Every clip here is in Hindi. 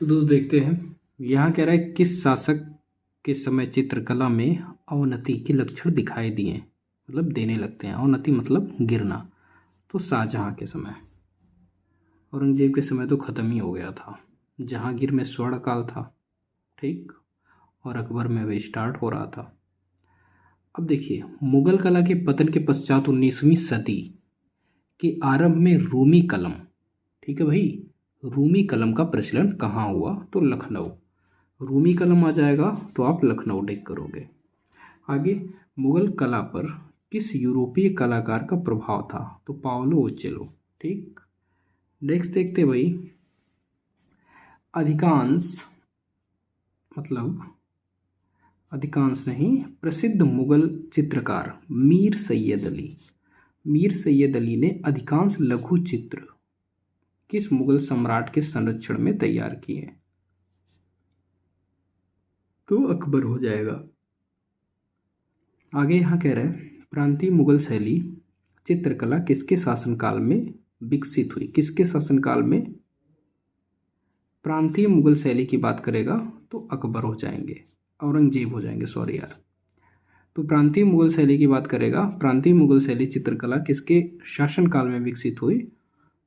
तो दोस्त देखते हैं, यहाँ कह रहा है किस शासक के समय चित्रकला में अवनति के लक्षण दिखाई दिए, मतलब देने लगते हैं। अवनति मतलब गिरना। तो शाहजहाँ के समय, औरंगजेब के समय तो ख़त्म ही हो गया था। जहांगीर में स्वर्ण काल था, ठीक, और अकबर में वही स्टार्ट हो रहा था। अब देखिए, मुगल कला के पतन के पश्चात 19वीं सदी के आरंभ में रूमी कलम, ठीक है भाई, रूमी कलम का प्रचलन कहाँ हुआ? तो लखनऊ। रूमी कलम आ जाएगा तो आप लखनऊ टिक करोगे। आगे, मुगल कला पर किस यूरोपीय कलाकार का प्रभाव था? तो पाओलो उचेलो, ठीक। नेक्स्ट देखते भाई, अधिकांश मतलब अधिकांश नहीं, प्रसिद्ध मुगल चित्रकार मीर सैयद अली, मीर सैयद अली ने अधिकांश लघु चित्र किस मुगल सम्राट के संरक्षण में तैयार किए? तो अकबर हो जाएगा। आगे यहाँ कह रहे हैं, प्रांतीय मुगल शैली चित्रकला किसके शासनकाल में विकसित हुई? किसके शासनकाल में? प्रांतीय मुगल शैली की बात करेगा तो अकबर हो जाएंगे, औरंगजेब हो जाएंगे, सॉरी यार। तो प्रांतीय मुगल शैली की बात करेगा, प्रांतीय मुगल शैली चित्रकला किसके शासनकाल में विकसित हुई?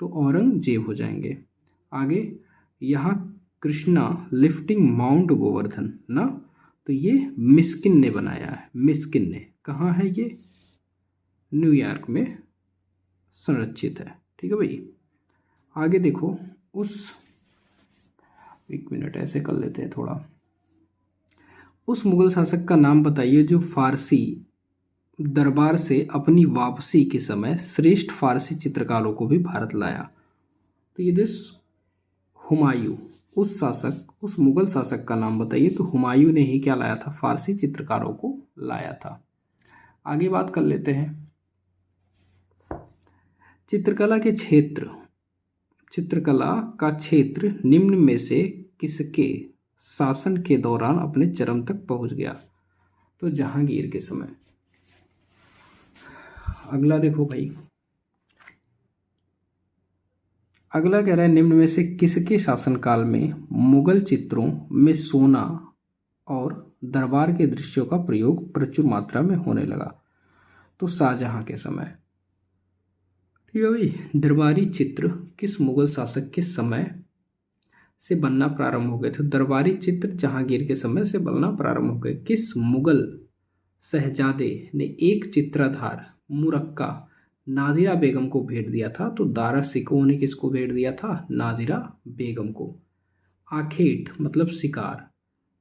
तो औरंगजेब हो जाएंगे। आगे, यहाँ कृष्णा लिफ्टिंग माउंट गोवर्धन ना, तो ये मिस्किन ने बनाया है। मिस्किन ने, कहाँ है ये? न्यूयॉर्क में संरक्षित है, ठीक है भाई। आगे देखो, एक मिनट ऐसे कर लेते हैं थोड़ा। उस मुगल शासक का नाम बताइए जो फारसी दरबार से अपनी वापसी के समय श्रेष्ठ फारसी चित्रकारों को भी भारत लाया। तो ये देश हुमायूं, उस मुगल शासक का नाम बताइए। तो हुमायूं ने ही क्या लाया था? फारसी चित्रकारों को लाया था। आगे बात कर लेते हैं, चित्रकला का क्षेत्र निम्न में से किसके शासन के दौरान अपने चरम तक पहुंच गया? तो जहांगीर के समय। अगला देखो भाई, अगला कह रहा है, निम्न में से किसके शासनकाल में मुगल चित्रों में सोना और दरबार के दृश्यों का प्रयोग प्रचुर मात्रा में होने लगा? तो शाहजहां के समय, ठीक है भाई। दरबारी चित्र किस मुगल शासक के समय से बनना प्रारंभ हो गए थे? दरबारी चित्र जहांगीर के समय से बनना प्रारंभ हो गए। किस मुगल शहजादे ने एक चित्रधार मुरक्का नादिरा बेगम को भेंट दिया था? तो दारा सिकोह ने किसको भेंट दिया था? नादिरा बेगम को। आखेट मतलब शिकार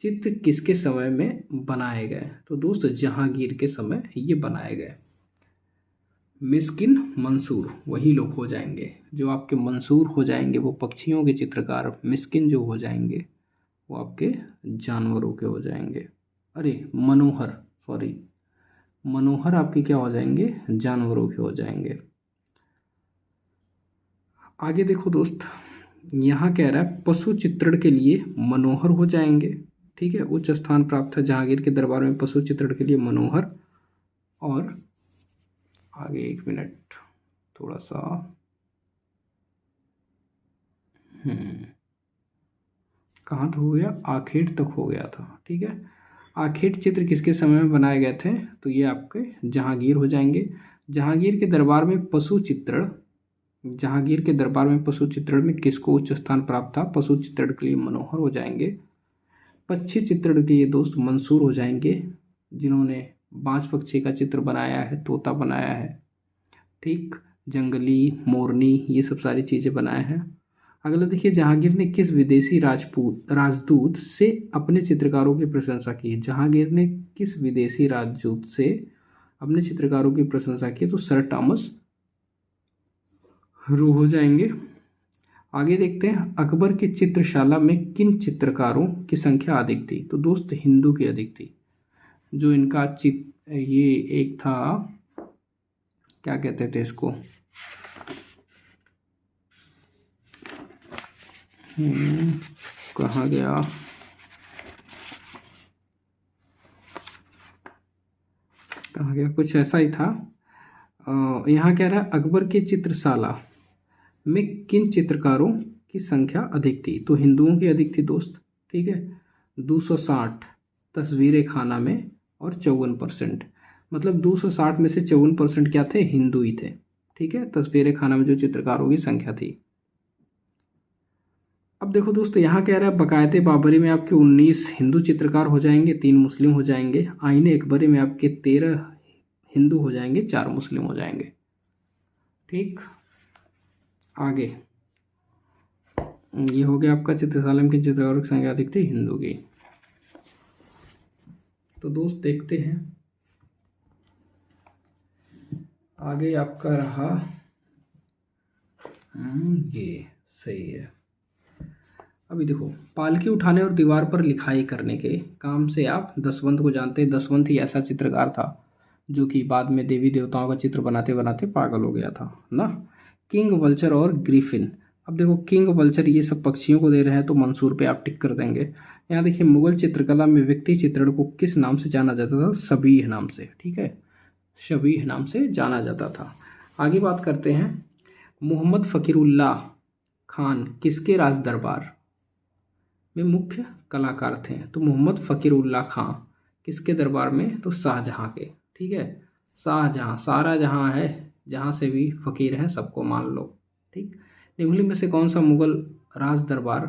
चित्र किसके समय में बनाए गए? तो दोस्त जहांगीर के समय ये बनाए गए। मिस्किन मंसूर वही लोग हो जाएंगे जो आपके मंसूर हो जाएंगे, वो पक्षियों के चित्रकार। मिस्किन जो हो जाएंगे वो आपके जानवरों के हो जाएंगे। अरे मनोहर, सॉरी, मनोहर आपके क्या हो जाएंगे? जानवरों के हो जाएंगे। आगे देखो दोस्त, यहाँ कह रहा है पशु चित्रण के लिए मनोहर हो जाएंगे, ठीक है। उच्च स्थान प्राप्त था जहांगीर के दरबार में पशु चित्रण के लिए मनोहर। और आगे एक मिनट, थोड़ा सा कहाँ तक हो गया? आखेट तक हो गया था, ठीक है। आखेट चित्र किसके समय में बनाए गए थे? तो ये आपके जहांगीर हो जाएंगे। जहांगीर के दरबार में पशु चित्रण, जहांगीर के दरबार में पशु चित्रण में किसको उच्च स्थान प्राप्त था? पशु चित्रण के लिए मनोहर हो जाएंगे। पक्षी चित्रण के ये दोस्त मंसूर हो जाएंगे, जिन्होंने बाज पक्षी का चित्र बनाया है, तोता बनाया है, ठीक, जंगली मोरनी, ये सब सारी चीज़ें बनाए हैं। अगला देखिए, जहांगीर ने किस विदेशी राजदूत से अपने चित्रकारों की प्रशंसा की? जहांगीर ने किस विदेशी राजदूत से अपने चित्रकारों की प्रशंसा की? तो सर टॉमस रू हो जाएंगे। आगे देखते हैं, अकबर की चित्रशाला में किन चित्रकारों की संख्या अधिक थी? तो दोस्त हिंदू की अधिक थी। जो इनका ये एक था, क्या कहते थे इसको, कहाँ गया, कुछ ऐसा ही था। यहाँ कह रहा है अकबर की चित्रशाला में किन चित्रकारों की संख्या अधिक थी, तो हिंदुओं की अधिक थी दोस्त। ठीक है, 260 तस्वीरें खाना में और 54%, मतलब 260 में से 54% क्या थे, हिंदू ही थे। ठीक है, तस्वीरें खाना में जो चित्रकारों की संख्या थी। अब देखो दोस्तों, यहाँ कह रहा है बकायदे बाबरी में आपके 19 हिंदू चित्रकार हो जाएंगे, 3 मुस्लिम हो जाएंगे। आईने अकबरी में आपके 13 हिंदू हो जाएंगे, 4 मुस्लिम हो जाएंगे। ठीक, आगे ये हो गया आपका चित्रशालम की चित्रकारों की संख्या अधिक थी हिंदू की। तो दोस्त देखते हैं आगे आपका रहा, ये सही है। अभी देखो, पालकी उठाने और दीवार पर लिखाई करने के काम से आप दसवंत को जानते हैं। दसवंत ही ऐसा चित्रकार था जो कि बाद में देवी देवताओं का चित्र बनाते बनाते पागल हो गया था ना। किंग वल्चर और ग्रिफिन, अब देखो किंग वल्चर ये सब पक्षियों को दे रहे हैं, तो मंसूर पे आप टिक कर देंगे। यहाँ देखिए, मुगल चित्रकला में व्यक्ति चित्रण को किस नाम से जाना जाता था, शबीह नाम से। ठीक है, शबीह नाम से जाना जाता था। आगे बात करते हैं, मोहम्मद फ़कीरुल्लाह खान किसके राज दरबार में मुख्य कलाकार थे। तो मोहम्मद फ़कीरुल्लाह खां किसके दरबार में, तो शाहजहाँ के। ठीक है, शाहजहाँ, सारा जहाँ है, जहाँ से भी फ़कीर है सबको मान लो। ठीक, निम्नलिखित में से कौन सा मुगल राज दरबार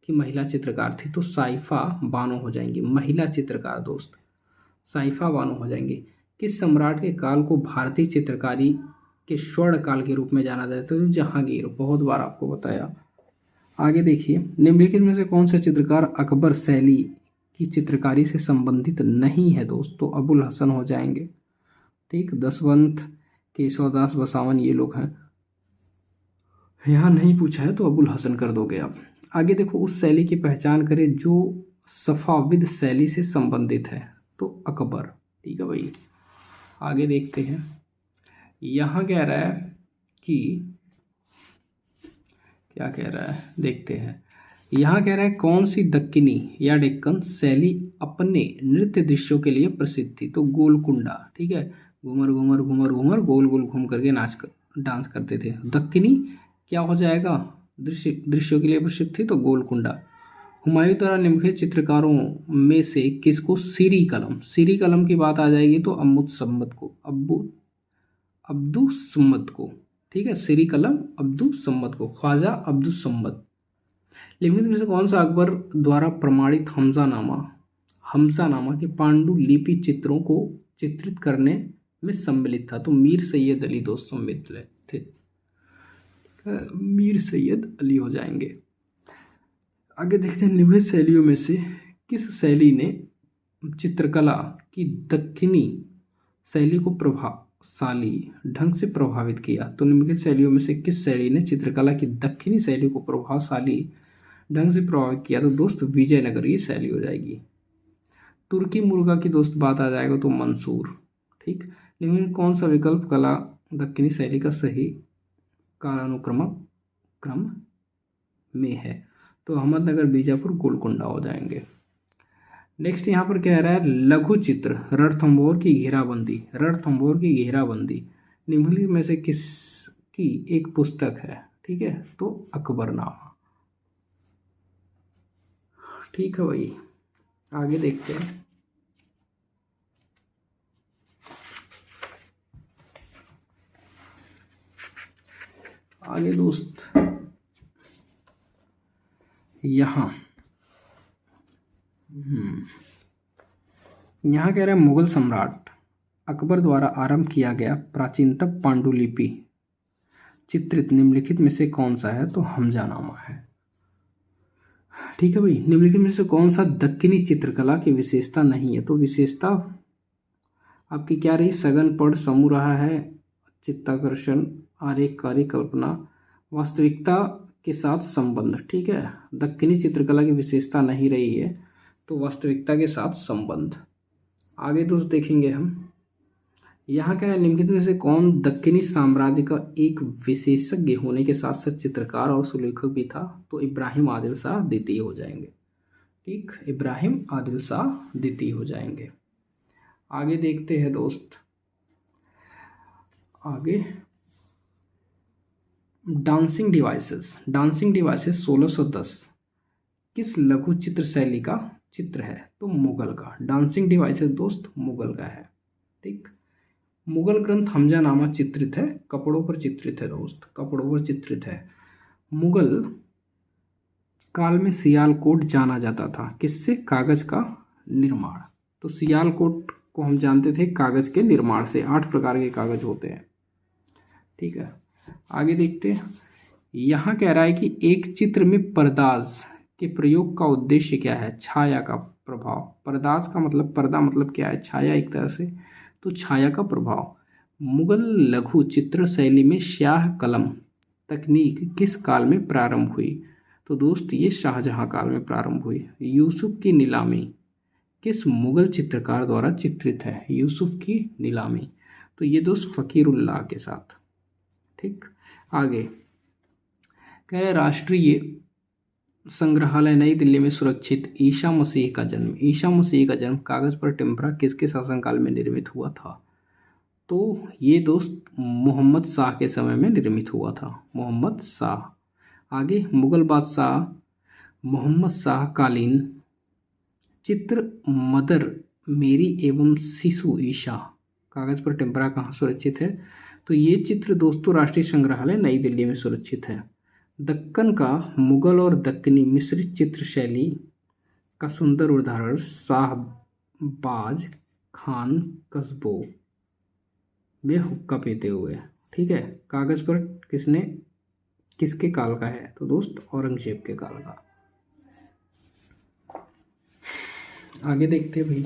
की महिला चित्रकार थी, तो साइफा बानो हो जाएंगी महिला चित्रकार दोस्त, साइफा बानो हो जाएंगी। किस सम्राट के काल को भारतीय चित्रकारी के स्वर्ण काल के रूप में जाना जाता है, तो जहांगीर, बहुत बार आपको बताया। आगे देखिए, निम्नलिखित में से कौन सा चित्रकार अकबर शैली की चित्रकारी से संबंधित नहीं है दोस्त, तो अबुल हसन हो जाएंगे। ठीक, दसवंत, केशवदास, बसावन ये लोग हैं। यहाँ नहीं पूछा है तो अबुल हसन कर दोगे आप। आगे देखो, उस शैली की पहचान करें जो सफाविद शैली से संबंधित है, तो अकबर। ठीक है भाई, आगे देखते हैं। यहाँ कह रहा है कि क्या कह रहा है, देखते हैं। यहाँ कह रहा है कौन सी दक्कनी या डेक्कन शैली अपने नृत्य दृश्यों के लिए प्रसिद्ध थी, तो गोलकुंडा। ठीक है, घूमर घूमर घूमर घूमर गोल गोल घूम करके डांस करते थे। दक्कनी क्या हो जाएगा, दृश्यों के लिए प्रसिद्ध थी, तो गोलकुंडा। हुमायूं द्वारा निम्नलिखित चित्रकारों में से किसको सीरी कलम, सीरी कलम की बात आ जाएगी तो अब्दुस सम्मद को। ठीक है, सीरी कलम अब्दुस सम्मद को, ख्वाजा अब्दुस सम्मद। निम्नलिखित में से कौन सा अकबर द्वारा प्रमाणित हमजानामा के पांडु लिपि चित्रों को चित्रित करने में सम्मिलित था, तो मीर सैयद अली दोस्त सम्मिलित थे। मीर सैयद अली हो जाएंगे। आगे देखते हैं, निम्नलिखित शैलियों में से किस शैली ने चित्रकला की दक्षिणी शैली को प्रभावशाली ढंग से प्रभावित किया, तो निम्नलिखित शैलियों में से किस शैली ने चित्रकला की दक्षिणी शैली को प्रभावशाली ढंग से प्रभावित किया, तो दोस्त विजयनगर की शैली हो जाएगी। तुर्की मुर्गा की दोस्त बात आ जाएगा तो मंसूर। ठीक, निम्न कौन सा विकल्प कला दक्षिणी शैली का सही क्रम में है, तो अहमदनगर, बीजापुर, गोलकुंडा हो जाएंगे। नेक्स्ट यहाँ पर कह रहा है लघु चित्र रणथंभौर की घेराबंदी, रणथंभौर की घेराबंदी निम्नलिखित में से किसकी एक पुस्तक है। ठीक है, तो अकबरनामा। ठीक है भाई, आगे देखते हैं। आगे दोस्त, यहाँ कह रहा है मुगल सम्राट अकबर द्वारा आरंभ किया गया प्राचीनतम पांडुलिपि चित्रित निम्नलिखित में से कौन सा है, तो हमजानामा है। ठीक है भाई, निम्नलिखित में से कौन सा दक्कनी चित्रकला की विशेषता नहीं है, तो विशेषता आपकी क्या रही, सघन पढ़ समूह रहा है, चित्ताकर्षण, आरेखकारी कल्पना, वास्तविकता के साथ संबंध। ठीक है, दक्कनी चित्रकला की विशेषता नहीं रही है, तो वास्तविकता के साथ संबंध। आगे दोस्त देखेंगे हम, यहाँ क्या है, निम्नलिखित में से कौन दक्कनी साम्राज्य का एक विशेषज्ञ होने के साथ साथ चित्रकार और सुलेखक भी था, तो इब्राहिम आदिल शाह द्वितीय हो जाएंगे। ठीक, इब्राहिम आदिल शाह द्वितीय हो जाएंगे। आगे देखते हैं दोस्त, आगे डांसिंग डिवाइसेस 1610 किस लघु चित्र शैली का चित्र है? तो मुगल का। डांसिंग डिवाइसेस दोस्त मुगल का है। ठीक। मुगल ग्रंथ हमजानामा चित्रित है, कपड़ों पर चित्रित है दोस्त, कपड़ों पर चित्रित है। मुगल काल में सियालकोट जाना जाता था किससे? कागज का निर्माण। तो सियालकोट को हम जानते थे कागज के निर्माण से। 8 प्रकार के कागज होते हैं। ठीक है, आगे देखते हैं। यहाँ कह रहा है कि एक चित्र में पर्दाज के प्रयोग का उद्देश्य क्या है? छाया का प्रभाव। पर्दाज का मतलब, पर्दा मतलब क्या है? छाया एक तरह से, तो छाया का प्रभाव। मुगल लघु चित्र शैली में स्याह कलम तकनीक किस काल में प्रारंभ हुई? तो दोस्त ये शाहजहां काल में प्रारंभ हुई। यूसुफ की नीलामी किस मुगल चित्रकार द्वारा चित्रित है? यूसुफ की नीलामी, तो ये दोस्त फकीरुल्लाह के साथ। ठीक, आगे कह रहे राष्ट्रीय संग्रहालय नई दिल्ली में सुरक्षित ईसा मसीह का जन्म। ईसा मसीह का जन्म कागज पर टेम्परा किसके शासनकाल में निर्मित हुआ था? तो ये दोस्त मोहम्मद शाह के समय में निर्मित हुआ था, मोहम्मद शाह। आगे मुगल बादशाह मोहम्मद शाह कालीन चित्र मदर मेरी एवं शिशु ईशा कागज पर टेम्परा कहाँ सुरक्षित है? तो ये चित्र दोस्तों राष्ट्रीय संग्रहालय नई दिल्ली में सुरक्षित है। दक्कन का मुगल और दक्कनी मिश्रित चित्र शैली का सुंदर उदाहरण शाहबाज खान कस्बों में हुक्का पीते हुए। ठीक है, कागज पर किसके काल का है? तो दोस्त औरंगजेब के काल का। आगे देखते हैं भाई।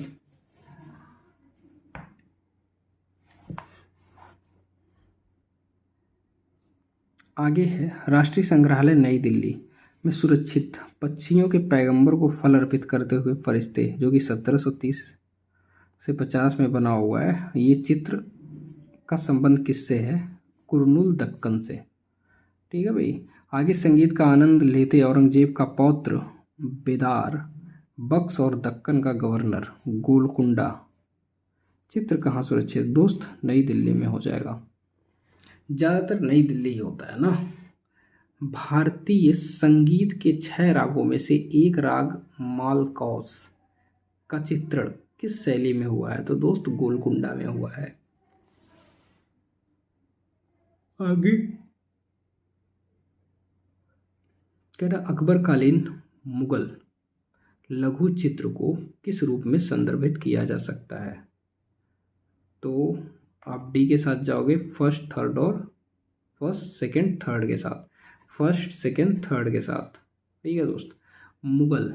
आगे है राष्ट्रीय संग्रहालय नई दिल्ली में सुरक्षित पक्षियों के पैगंबर को फल अर्पित करते हुए फरिश्ते, जो कि 1730 से 50 में बना हुआ है। ये चित्र का संबंध किससे है? कुर्नूल दक्कन से। ठीक है भाई। आगे संगीत का आनंद लेते औरंगजेब का पौत्र बेदार बक्स और दक्कन का गवर्नर गोलकुंडा चित्र कहाँ सुरक्षित? दोस्त नई दिल्ली में हो जाएगा। ज़्यादातर नई दिल्ली ही होता है ना। भारतीय संगीत के 6 रागों में से एक राग मालकौस का चित्रण किस शैली में हुआ है? तो दोस्त गोलकुंडा में हुआ है। आगे कह रहा अकबर कालीन मुगल लघु चित्र को किस रूप में संदर्भित किया जा सकता है? तो आप डी के साथ जाओगे, फर्स्ट सेकंड थर्ड के साथ, फर्स्ट सेकंड थर्ड के साथ। ठीक है दोस्त। मुगल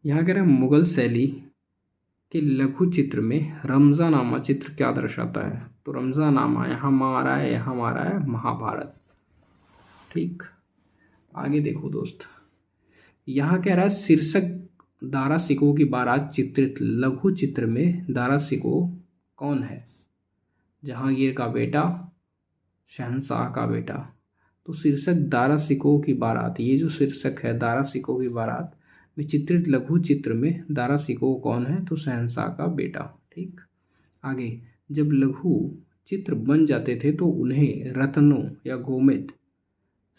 यहाँ कह रहे हैं मुगल शैली के लघु चित्र में रमजानामा चित्र क्या दर्शाता है? तो रमजानामा यहाँ मारा है, यहाँ मारा है महाभारत। ठीक, आगे देखो दोस्त। यहाँ कह रहा है शीर्षक दारा सिकोह की बारात चित्रित लघु चित्र में दारा सिकोह कौन है? जहांगीर का बेटा, शहंशाह का बेटा। तो शीर्षक दारा सिकोह की बारात, ये जो शीर्षक है दारा सिकोह की बारात में चित्रित लघु चित्र में दारा सिकोह कौन है? तो शहंशाह का बेटा। ठीक, आगे जब लघु चित्र बन जाते थे तो उन्हें रत्नों या गोमेद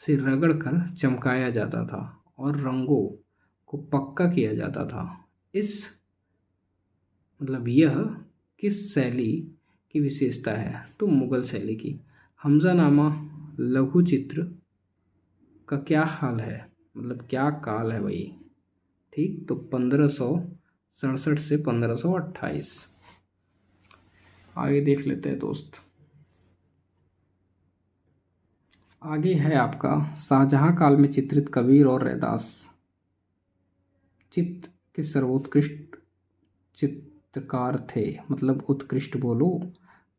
से रगड़ कर चमकाया जाता था और रंगों को पक्का किया जाता था। इस मतलब यह किस शैली की विशेषता है? तो मुगल शैली की। हमजानामा लघु चित्र का क्या हाल है, मतलब क्या काल है भाई? ठीक, तो 1567 से 1528। आगे देख लेते हैं दोस्त। आगे है आपका शाहजहां काल में चित्रित कबीर और रैदास चित्र के सर्वोत्कृष्ट चित्रकार थे, मतलब उत्कृष्ट बोलो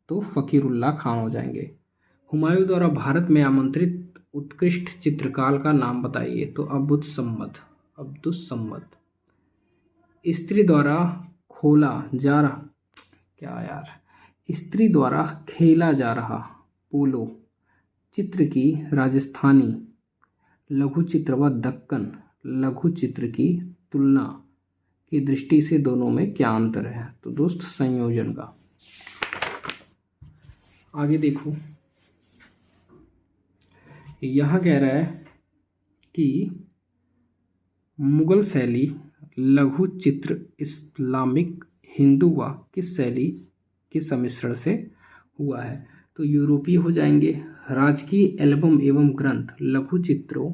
तो फकीरुल्लाह खान हो जाएंगे। हुमायूं द्वारा भारत में आमंत्रित उत्कृष्ट चित्रकार का नाम बताइए। तो अब्दुस्समद। स्त्री द्वारा खेला जा रहा पोलो चित्र की राजस्थानी लघु चित्र व दक्कन लघु चित्र की तुलना की दृष्टि से दोनों में क्या अंतर है? तो दोस्त संयोजन का। आगे देखो, यहाँ कह रहा है कि मुगल शैली लघु चित्र इस्लामिक हिंदू व किस शैली के सम्मिश्रण से हुआ है? तो यूरोपीय हो जाएंगे। राजकीय एल्बम एवं ग्रंथ लघु चित्रों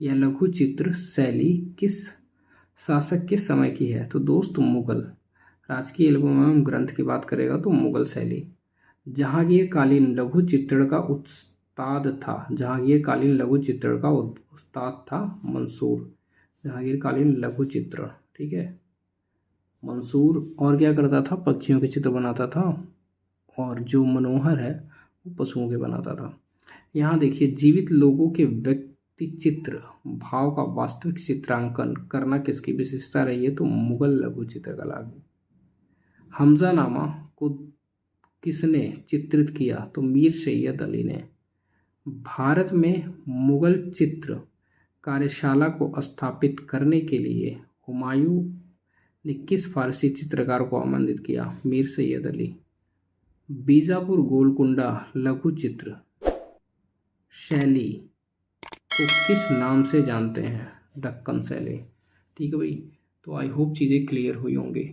या लघु चित्र शैली किस शासक के समय की है? तो दोस्त मुगल। राजकीय एल्बम एवं ग्रंथ की बात करेगा तो मुगल शैली। जहांगीरकालीन लघु चित्रण का उस्ताद था, जहांगीरकालीन लघु चित्रण का उस्ताद था मंसूर। जहांगीरकालीन लघु चित्रण, ठीक है, मंसूर। और क्या करता था? पक्षियों के चित्र बनाता था, और जो मनोहर है वो पशुओं के बनाता था। यहाँ देखिए, जीवित लोगों के व्यक्ति चित्र भाव का वास्तविक चित्रांकन करना किसकी विशेषता रही है? तो मुगल लघु चित्रकला की। हमजानामा को किसने चित्रित किया? तो मीर सैयद अली ने। भारत में मुगल चित्र कार्यशाला को स्थापित करने के लिए हुमायूं ने किस फारसी चित्रकार को आमंत्रित किया? मीर सैयद अली। बीजापुर गोलकुंडा लघु चित्र शैली को किस नाम से जानते हैं? दक्कन शैली। ठीक है भाई, तो आई होप चीज़ें क्लियर हुई होंगी।